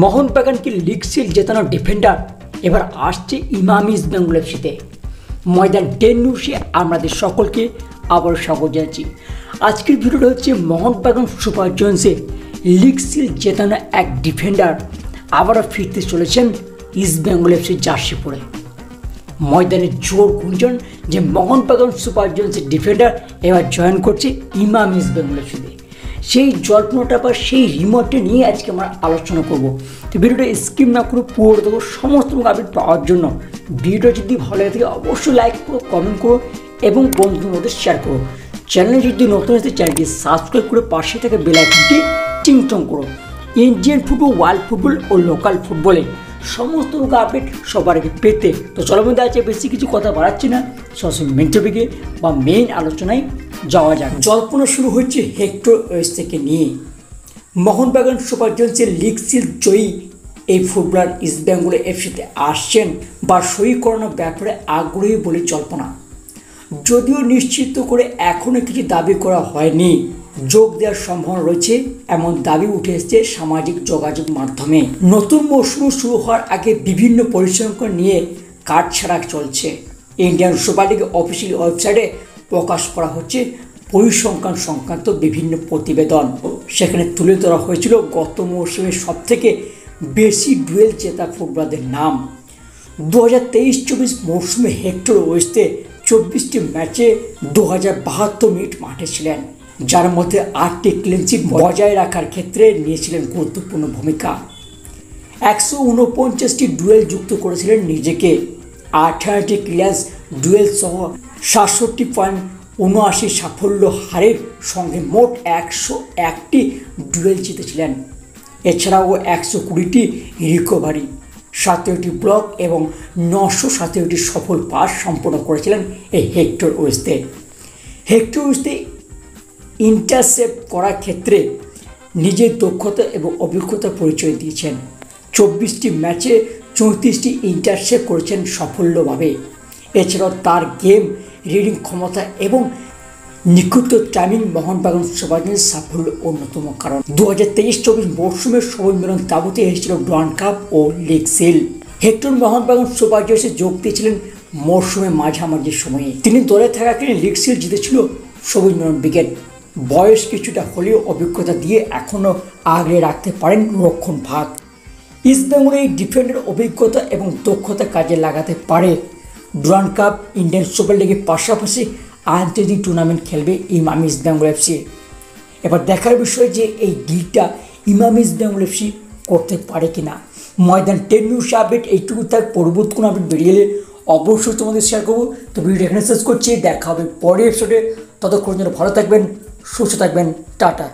মোহনবাগানকে league seal জেতানো defender এবার আসছে ইমাম ইস্ট বেঙ্গল এফসিতে। ময়দান 10 নিউজে আমাদের সকলকে আবার স্বাগত জানাচ্ছি। আজকের ভিডিওটা হচ্ছে মোহনবাগান সুপার জয়েন্টসে লিগ সিল জেতানো এক ডিফেন্ডার আবারও ফিরতে চলেছেন ইস্ট বেঙ্গল এফসির জার্সি পরে। ময়দানে জোর গুঞ্জন যে মোহনবাগান সুপার জয়েন্টসের ডিফেন্ডার এবার জয়েন করছে ইমাম ইস্ট বেঙ্গল এফসিতে। সেই জল্পনাটা বা সেই রিমোটটা নিয়ে আজকে আমরা আলোচনা করব। তো ভিডিওটা স্কিপ না করে পুরো দেবো সমস্ত আপডেট পাওয়ার জন্য। ভিডিও যদি ভালো লাগে থাকে অবশ্যই লাইক করো, কমেন্ট করো এবং বন্ধুদের মধ্যে শেয়ার করো। চ্যানেলে যদি নতুন আসতে চ্যানেলটি সাবস্ক্রাইব করে পাশে থাকা বেল আইকনটি টিংটং করো। ইন্ডিয়ান ফুটবল, ওয়ার্ল্ড ফুটবল ও লোকাল ফুটবলে সমস্ত আপডেট সবার আগে পেতে তো চলো মধ্যে আছে বেশি কিছু কথা বাড়াচ্ছি না, সরাসরি মেন টপিকে বা মেইন আলোচনায় যাওয়া যাক। জল্পনা শুরু হচ্ছে হেক্টর ওয়েস্টেকে নিয়ে। মোহনবাগান সুপার জয়েন্টসের লিগ সিল জয়ী এই ফুটবলার ইস্ট বেঙ্গল এফসিতে আসছেন বা সই করানোর ব্যাপারে আগ্রহী বলে জল্পনা। যদিও নিশ্চিত করে এখনও কিছু দাবি করা হয়নি, যোগ দেওয়ার সম্ভাবনা রয়েছে এমন দাবি উঠে এসেছে সামাজিক যোগাযোগ মাধ্যমে। নতুন মৌসুম শুরু হওয়ার আগে বিভিন্ন পরিসংখ্যান নিয়ে কাটছাড়া চলছে। ইন্ডিয়ান সুপার লিগ অফিসিয়াল ওয়েবসাইটে প্রকাশ করা হচ্ছে পরিসংখ্যান সংক্রান্ত বিভিন্ন প্রতিবেদন। সেখানে তুলে ধরা হয়েছিল গত মৌসুমে সবথেকে বেশি ডুয়েল জেতা ফুটবলারদের নাম। 2023-24 মৌসুমে হেক্টর ওয়েস্টে 24টি ম্যাচে 2072 মিনিট মাঠে ছিলেন, যার মধ্যে 8টি ক্লিনশিট বজায় রাখার ক্ষেত্রে নিয়েছিলেন গুরুত্বপূর্ণ ভূমিকা। 149টি ডুয়েল যুক্ত করেছিলেন নিজেকে। 18টি ক্লিয়ারেন্স ডুয়েল সহ 67.79 সাফল্য হারের সঙ্গে মোট 101টি ডুয়েল জিতেছিলেন। এছাড়াও 120টি রিকভারি, 17টি ব্লক এবং 917টি সফল পাস সম্পন্ন করেছিলেন এই হেক্টর ওয়েস্টে। হেক্টর ওয়েস্টে ইন্টারসেপ্ট করার ক্ষেত্রে নিজের দক্ষতা এবং অভিজ্ঞতার পরিচয় দিয়েছেন। 24টি ম্যাচে 34টি ইন্টারসেপ্ট করেছেন সফলভাবে। এছাড়াও তার গেম রিডিং ক্ষমতা এবং নিখুঁত টাইমিং মোহনবাগান সুপার জয়েন্টস সাফল্য অন্যতম কারণ। 2023-24 মৌসুমের সম্মেলন তাবুতে এসেছিল ডুরান্ড কাপ ও league shield. Hector Mohun Bagan super জয়েন্টসে যোগ দিয়েছিলেন মৌসুমের মাঝামাঝি সময়ে। তিনি দলে থাকাকালীন লিগ সিল জিতেছিল সবুজ মেরুন ব্রিগেড। বয়স কিছুটা হলেও অভিজ্ঞতা দিয়ে এখনও আগলে রাখতে পারেন রক্ষণ ভাগ। ইস্ট বেঙ্গলের এই ডিফেন্ডার অভিজ্ঞতা এবং দক্ষতা কাজে লাগাতে পারে। ডুরান্ড কাপ, ইন্ডিয়ান সুপার লিগের পাশাপাশি আন্তর্জাতিক টুর্নামেন্ট খেলবে ইমাম ইস্ট বেঙ্গল এফসি। এবার দেখার বিষয় যে এই ডিলটা ইমাম ইস্ট বেঙ্গল এফসি করতে পারে কিনা। ময়দান 10 নিউজ আপডেট এইটুকু থাক। পরবর্তী কোনো আপডেট বেরিয়ে এলে অবশ্যই তোমাদের শেয়ার করবো। তো ভিডিওটা এখানে শেষ করছি, দেখা হবে পরের এপিসোডে। ততক্ষণ জন্য ভালো থাকবেন, সুস্থ থাকবেন, টাটা।